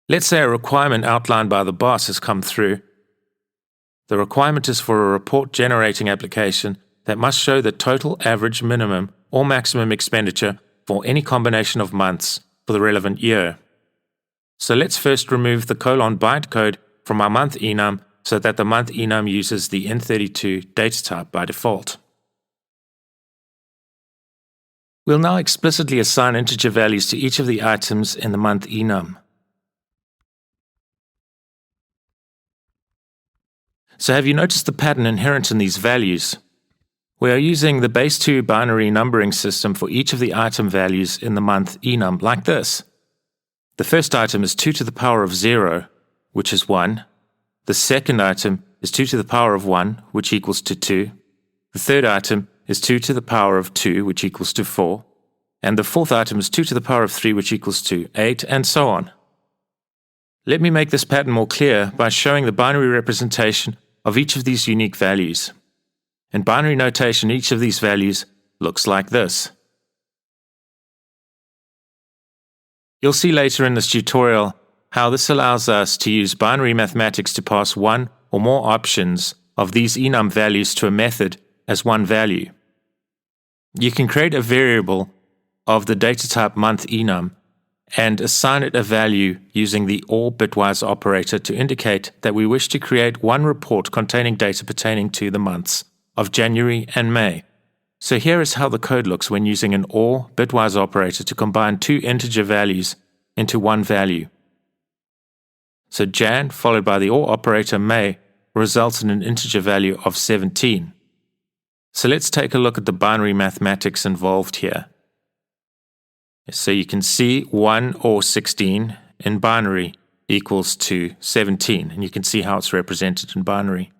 Let's say a requirement outlined by the boss has come through. The requirement is for a report-generating application that must show the total average minimum or maximum expenditure for any combination of months for the relevant year. So let's first remove the :bytecode from our month enum so that the month enum uses the N32 data type by default. We'll now explicitly assign integer values to each of the items in the month enum. So have you noticed the pattern inherent in these values? We are using the base 2 binary numbering system for each of the item values in the month enum like this. The first item is 2 to the power of 0, which is 1. The second item is 2 to the power of 1, which equals to 2. The third item is 2 to the power of 2, which equals to 4. And the fourth item is 2 to the power of 3, which equals to 8, and so on. Let me make this pattern more clear by showing the binary representation of each of these unique values. In binary notation, each of these values looks like this. You'll see later in this tutorial how this allows us to use binary mathematics to pass one or more options of these enum values to a method as one value. You can create a variable of the data type month enum and assign it a value using the OR bitwise operator to indicate that we wish to create one report containing data pertaining to the months of January and May. So here is how the code looks when using an OR bitwise operator to combine two integer values into one value. So Jan followed by the OR operator May results in an integer value of 17. So let's take a look at the binary mathematics involved here. So you can see 1 or 16 in binary equals to 17, and you can see how it's represented in binary.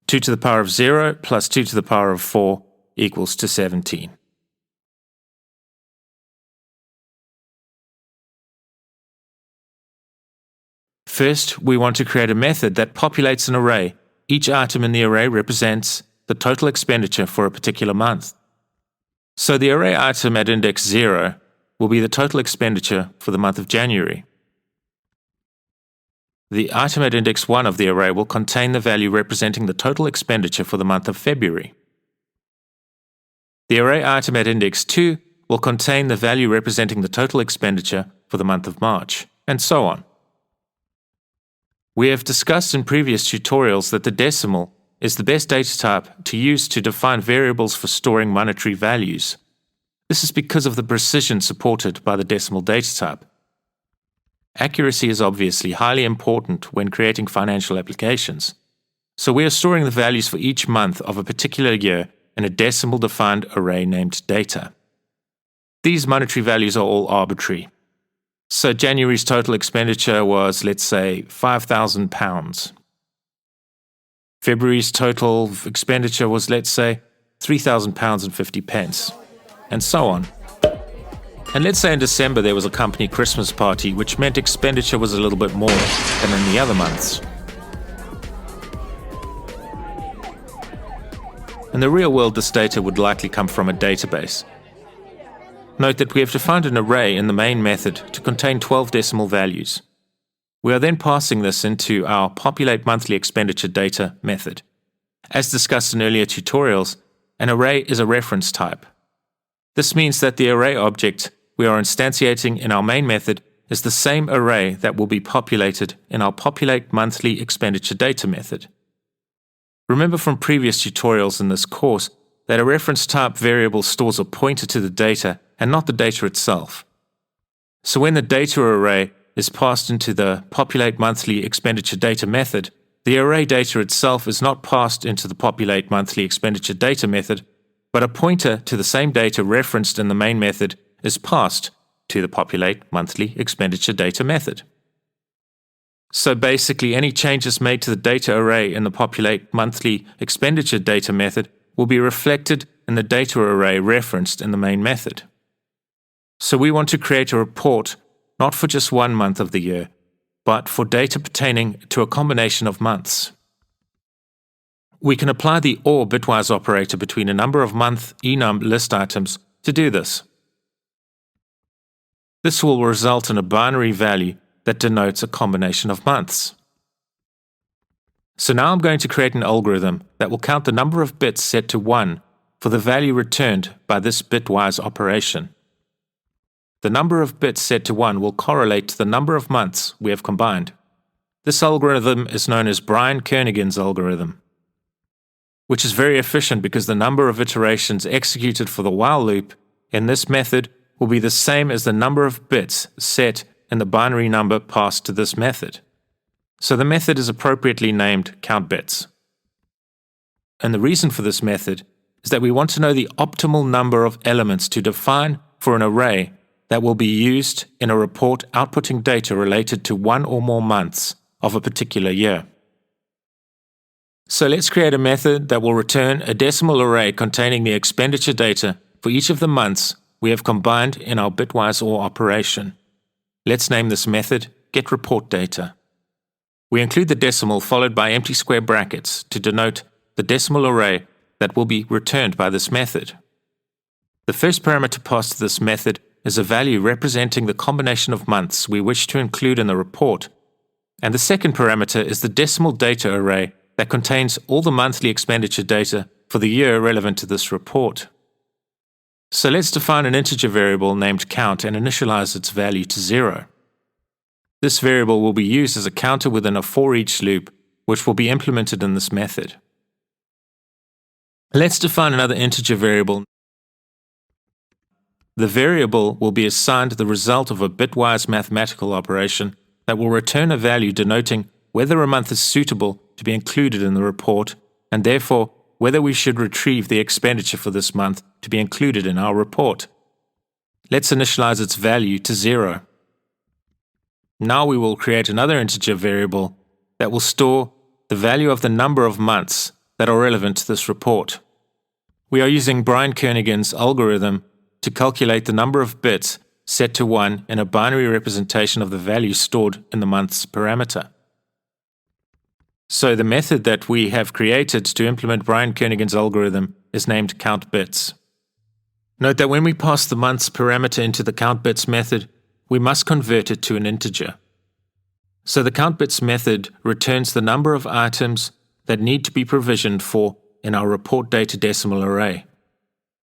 2 to the power of 0 plus 2 to the power of 4 equals to 17. First, we want to create a method that populates an array. Each item in the array represents the total expenditure for a particular month. So the array item at index 0 will be the total expenditure for the month of January. The item at index 1 of the array will contain the value representing the total expenditure for the month of February. The array item at index 2 will contain the value representing the total expenditure for the month of March, and so on. We have discussed in previous tutorials that the decimal is the best data type to use to define variables for storing monetary values. This is because of the precision supported by the decimal data type. Accuracy is obviously highly important when creating financial applications. So we are storing the values for each month of a particular year in a decimal-defined array named data. These monetary values are all arbitrary. So January's total expenditure was, let's say, £5,000. February's total expenditure was, let's say, £3,000.50, and so on. And let's say in December there was a company Christmas party, which meant expenditure was a little bit more than in the other months. In the real world, this data would likely come from a database. Note that we have defined an array in the main method to contain 12 decimal values. We are then passing this into our populate monthly expenditure data method. As discussed in earlier tutorials, an array is a reference type. This means that the array object we are instantiating in our main method is the same array that will be populated in our populate monthly expenditure data method. Remember from previous tutorials in this course that a reference type variable stores a pointer to the data and not the data itself. So when the data array is passed into the populate monthly expenditure data method, the array data itself is not passed into the populate monthly expenditure data method, but a pointer to the same data referenced in the main method is passed to the populate monthly expenditure data method. So basically, any changes made to the data array in the populate monthly expenditure data method will be reflected in the data array referenced in the main method. So we want to create a report not for just one month of the year, but for data pertaining to a combination of months. We can apply the OR bitwise operator between a number of month enum list items to do this. This will result in a binary value that denotes a combination of months. So now I'm going to create an algorithm that will count the number of bits set to 1 for the value returned by this bitwise operation. The number of bits set to 1 will correlate to the number of months we have combined. This algorithm is known as Brian-Kernighan's algorithm, which is very efficient because the number of iterations executed for the while loop in this method will be the same as the number of bits set in the binary number passed to this method. So the method is appropriately named countBits. And the reason for this method is that we want to know the optimal number of elements to define for an array that will be used in a report outputting data related to one or more months of a particular year. So let's create a method that will return a decimal array containing the expenditure data for each of the months we have combined in our bitwise OR operation. Let's name this method getReportData. We include the decimal followed by empty square brackets to denote the decimal array that will be returned by this method. The first parameter passed to this method is a value representing the combination of months we wish to include in the report, and the second parameter is the decimal data array that contains all the monthly expenditure data for the year relevant to this report. So let's define an integer variable named count and initialize its value to 0. This variable will be used as a counter within a for each loop, which will be implemented in this method. Let's define another integer variable. The variable will be assigned the result of a bitwise mathematical operation that will return a value denoting whether a month is suitable to be included in the report, and therefore whether we should retrieve the expenditure for this month to be included in our report. Let's initialize its value to 0. Now we will create another integer variable that will store the value of the number of months that are relevant to this report. We are using Brian-Kernighan's algorithm to calculate the number of bits set to 1 in a binary representation of the value stored in the months parameter. So the method that we have created to implement Brian-Kernighan's algorithm is named countBits. Note that when we pass the months parameter into the countBits method, we must convert it to an integer. So the countBits method returns the number of items that need to be provisioned for in our report data decimal array,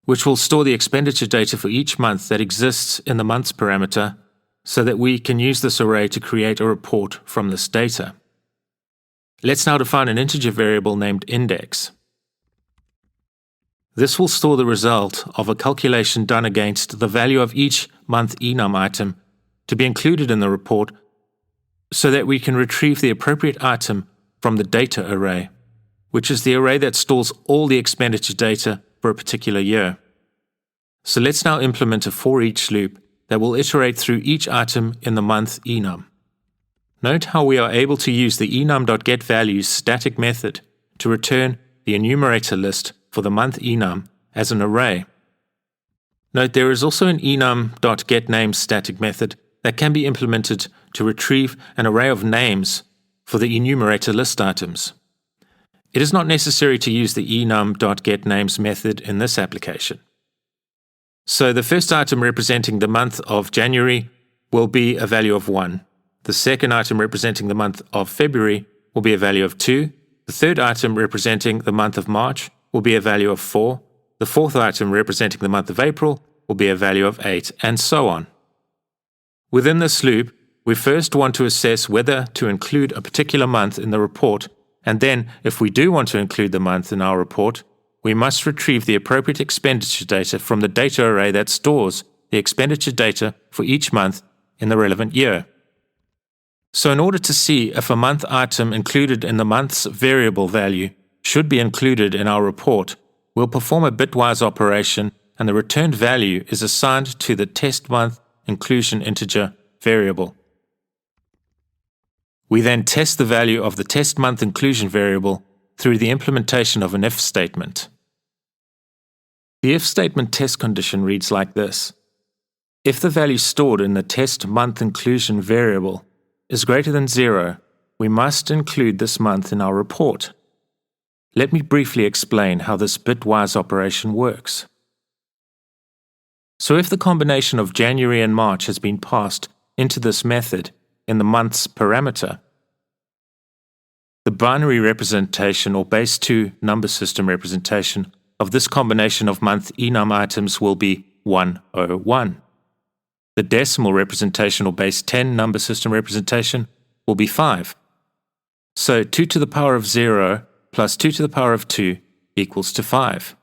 which will store the expenditure data for each month that exists in the months parameter so that we can use this array to create a report from this data. Let's now define an integer variable named index. This will store the result of a calculation done against the value of each month enum item to be included in the report so that we can retrieve the appropriate item from the data array, which is the array that stores all the expenditure data for a particular year. So let's now implement a for each loop that will iterate through each item in the month enum. Note how we are able to use the enum.getValues static method to return the enumerator list for the month enum as an array. Note there is also an enum.getNames static method that can be implemented to retrieve an array of names for the enumerator list items. It is not necessary to use the enum.getNames method in this application. So the first item representing the month of January will be a value of 1. The second item representing the month of February will be a value of 2. The third item representing the month of March will be a value of 4. The fourth item representing the month of April will be a value of 8, and so on. Within this loop, we first want to assess whether to include a particular month in the report, and then, if we do want to include the month in our report, we must retrieve the appropriate expenditure data from the data array that stores the expenditure data for each month in the relevant year. So in order to see if a month item included in the month's variable value should be included in our report, we'll perform a bitwise operation and the returned value is assigned to the test month inclusion integer variable. We then test the value of the test month inclusion variable through the implementation of an if statement. The if statement test condition reads like this. If the value stored in the test month inclusion variable is greater than 0, we must include this month in our report. Let me briefly explain how this bitwise operation works. So if the combination of January and March has been passed into this method, in the months parameter. The binary representation or base 2 number system representation of this combination of month enum items will be 101. The decimal representation or base 10 number system representation will be 5. So 2 to the power of 0 plus 2 to the power of 2 equals to 5.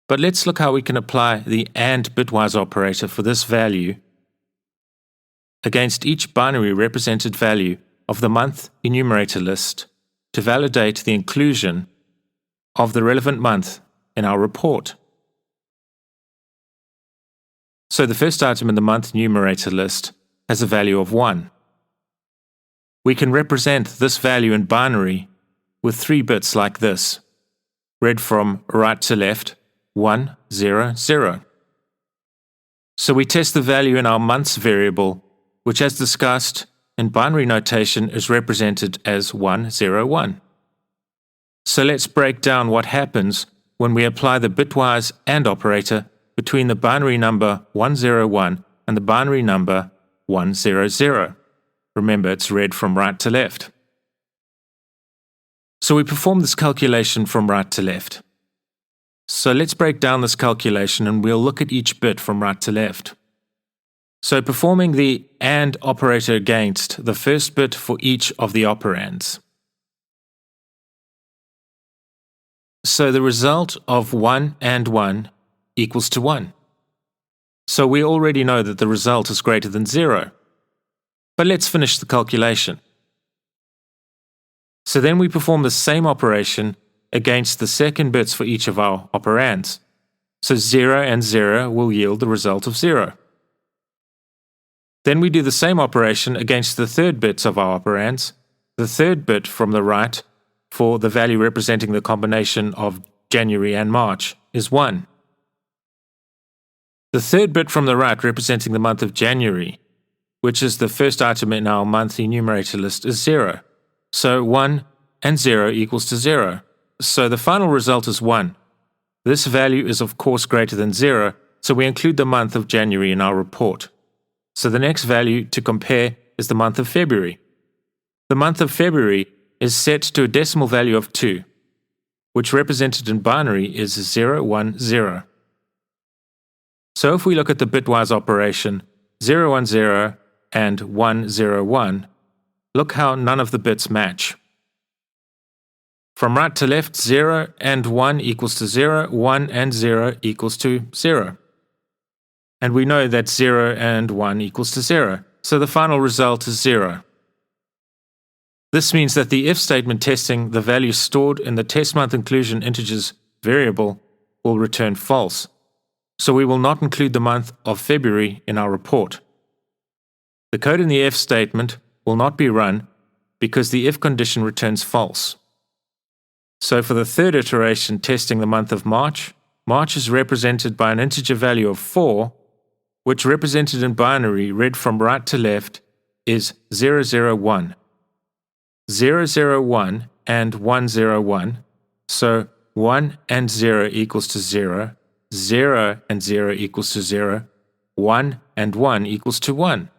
But let's look how we can apply the AND bitwise operator for this value against each binary represented value of the month enumerator list to validate the inclusion of the relevant month in our report. So the first item in the month enumerator list has a value of 1. We can represent this value in binary with 3 bits like this, read from right to left, 1, 0, 0. So we test the value in our months variable, which as discussed in binary notation is represented as 1, 0, 1. So let's break down what happens when we apply the bitwise AND operator between the binary number 101 and the binary number 100. Remember, it's read from right to left. So we perform this calculation from right to left. So let's break down this calculation and we'll look at each bit from right to left. So performing the AND operator against the first bit for each of the operands. So the result of 1 and 1 equals to 1. So we already know that the result is greater than 0. But let's finish the calculation. So then we perform the same operation against the second bits for each of our operands. So 0 and 0 will yield the result of 0. Then we do the same operation against the third bits of our operands, the third bit from the right for the value representing the combination of January and March is 1. The third bit from the right representing the month of January, which is the first item in our month enumerator list, is 0. So 1 and 0 equals to 0. So the final result is 1. This value is of course greater than 0, so we include the month of January in our report. So the next value to compare is the month of February. The month of February is set to a decimal value of 2, which represented in binary is 010. So if we look at the bitwise operation 010 and 101, look how none of the bits match. From right to left, 0 and 1 equals to 0, 1 and 0 equals to 0. And we know that 0 and 1 equals to 0, so the final result is 0. This means that the if statement testing the value stored in the test month inclusion integers variable will return false, so we will not include the month of February in our report. The code in the if statement will not be run because the if condition returns false. So for the third iteration testing the month of March, March is represented by an integer value of 4, which represented in binary read from right to left is 001. 001 and 101, so 1 and 0 equals to 0, 0 and 0 equals to 0, 1 and 1 equals to 1.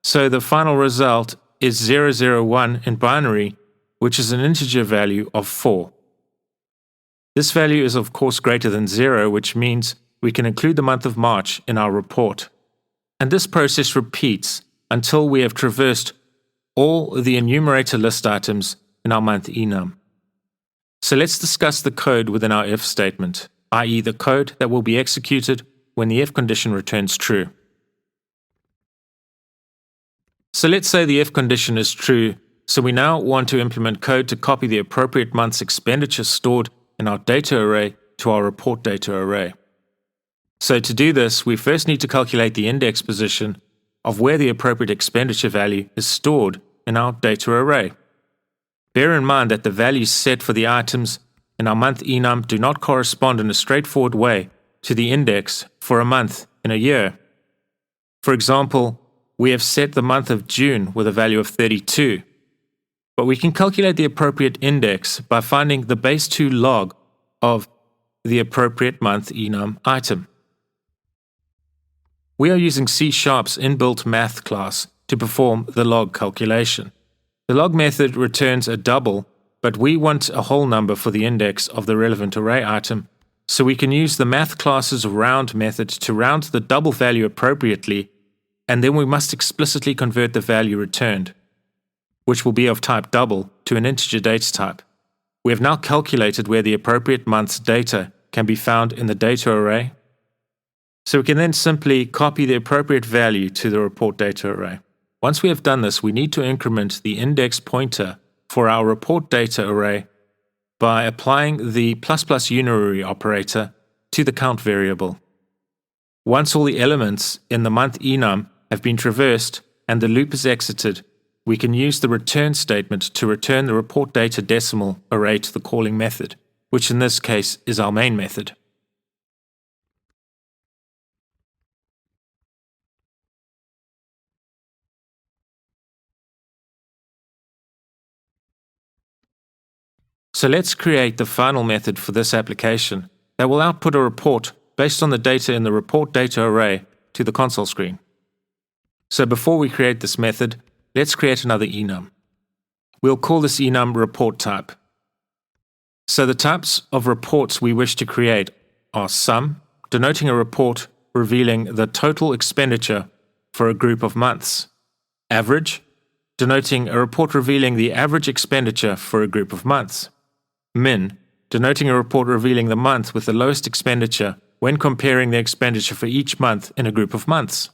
So the final result is 001 in binary, which is an integer value of 4. This value is of course greater than 0, which means we can include the month of March in our report. And this process repeats until we have traversed all the enumerator list items in our month enum. So let's discuss the code within our if statement, i.e. the code that will be executed when the if condition returns true. So let's say the if condition is true, so we now want to implement code to copy the appropriate month's expenditure stored in our data array to our report data array. So to do this, we first need to calculate the index position of where the appropriate expenditure value is stored in our data array. Bear in mind that the values set for the items in our month enum do not correspond in a straightforward way to the index for a month in a year. For example, we have set the month of June with a value of 32, but we can calculate the appropriate index by finding the base 2 log of the appropriate month enum item. We are using C#'s inbuilt math class to perform the log calculation. The log method returns a double, but we want a whole number for the index of the relevant array item, so we can use the math class's round method to round the double value appropriately, and then we must explicitly convert the value returned, which will be of type double, to an integer data type. We have now calculated where the appropriate month's data can be found in the data array, so we can then simply copy the appropriate value to the report data array. Once we have done this, we need to increment the index pointer for our report data array by applying the ++ unary operator to the count variable. Once all the elements in the month enum have been traversed and the loop is exited, we can use the return statement to return the report data decimal array to the calling method, which in this case is our main method. So let's create the final method for this application that will output a report based on the data in the report data array to the console screen. So before we create this method, let's create another enum. We'll call this enum report type. So the types of reports we wish to create are sum, denoting a report revealing the total expenditure for a group of months; average, denoting a report revealing the average expenditure for a group of months; min, denoting a report revealing the month with the lowest expenditure when comparing the expenditure for each month in a group of months;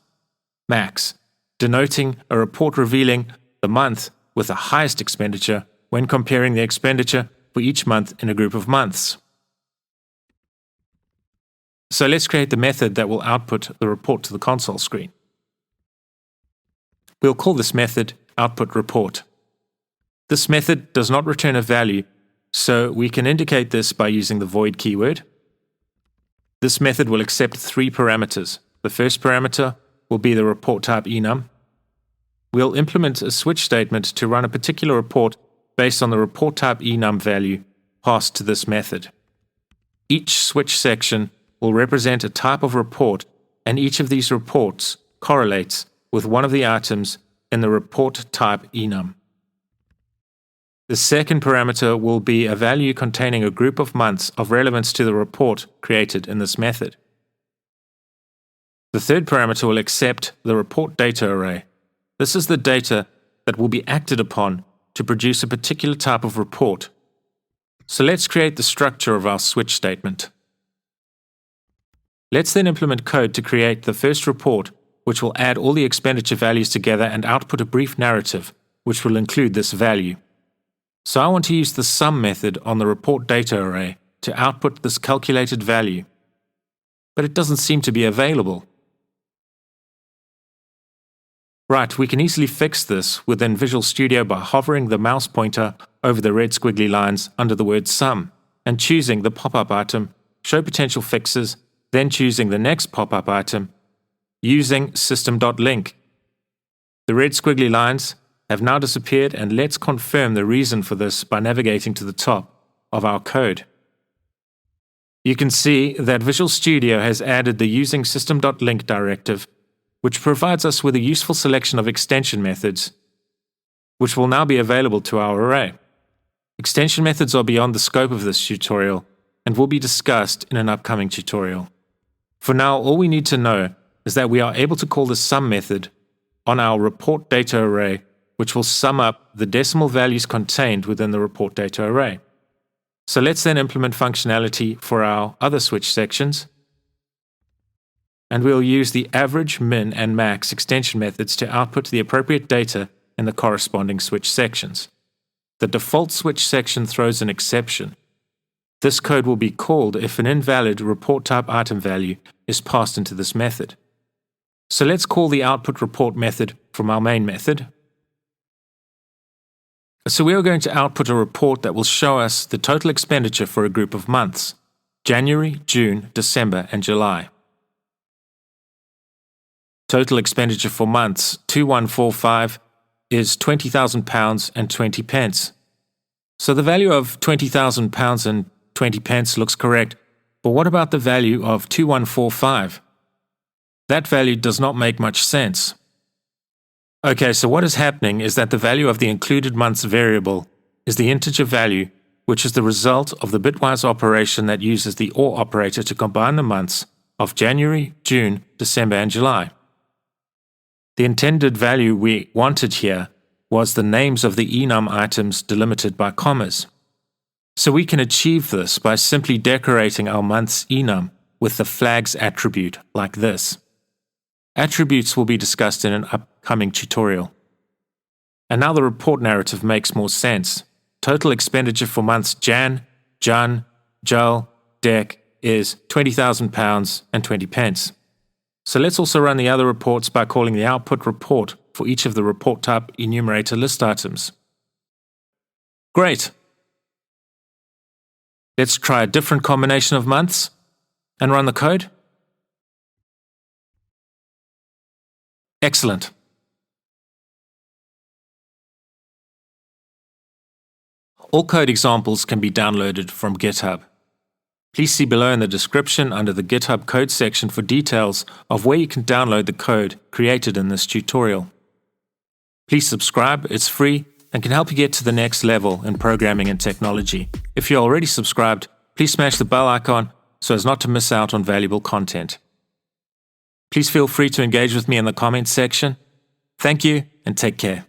max, denoting a report revealing the month with the highest expenditure when comparing the expenditure for each month in a group of months. So let's create the method that will output the report to the console screen. We'll call this method output_report. This method does not return a value, so we can indicate this by using the void keyword. This method will accept 3 parameters. The first parameter will be the report type enum. We'll implement a switch statement to run a particular report based on the report type enum value passed to this method. Each switch section will represent a type of report, and each of these reports correlates with one of the items in the report type enum. The second parameter will be a value containing a group of months of relevance to the report created in this method. The third parameter will accept the report data array. This is the data that will be acted upon to produce a particular type of report. So let's create the structure of our switch statement. Let's then implement code to create the first report, which will add all the expenditure values together and output a brief narrative, which will include this value. So I want to use the sum method on the report data array to output this calculated value, but it doesn't seem to be available. Right, we can easily fix this within Visual Studio by hovering the mouse pointer over the red squiggly lines under the word sum and choosing the pop-up item, Show Potential Fixes, then choosing the next pop-up item, using system.link. The red squiggly lines have now disappeared, and let's confirm the reason for this by navigating to the top of our code. You can see that Visual Studio has added the using system.link directive, which provides us with a useful selection of extension methods, which will now be available to our array. Extension methods are beyond the scope of this tutorial and will be discussed in an upcoming tutorial. For now, all we need to know is that we are able to call the sum method on our report data array, which will sum up the decimal values contained within the report data array. So let's then implement functionality for our other switch sections, and we'll use the average, min, and max extension methods to output the appropriate data in the corresponding switch sections. The default switch section throws an exception. This code will be called if an invalid report type item value is passed into this method. So let's call the output report method from our main method. So we are going to output a report that will show us the total expenditure for a group of months: January, June, December, and July. Total expenditure for months 2145 is £20,000 and 20 pence. So the value of £20,000 and 20 pence looks correct, but what about the value of 2145? That value does not make much sense. Okay, so what is happening is that the value of the included months variable is the integer value, which is the result of the bitwise operation that uses the OR operator to combine the months of January, June, December, and July. The intended value we wanted here was the names of the enum items delimited by commas. So we can achieve this by simply decorating our month's enum with the flags attribute like this. Attributes will be discussed in an upcoming tutorial. And now the report narrative makes more sense. Total expenditure for months Jan, Jun, Jul, Dec is £20,000 and 20 pence. So let's also run the other reports by calling the output report for each of the report type enumerator list items. Great. Let's try a different combination of months and run the code. Excellent. All code examples can be downloaded from GitHub. Please see below in the description under the GitHub code section for details of where you can download the code created in this tutorial. Please subscribe, it's free, and can help you get to the next level in programming and technology. If you're already subscribed, please smash the bell icon so as not to miss out on valuable content. Please feel free to engage with me in the comments section. Thank you and take care.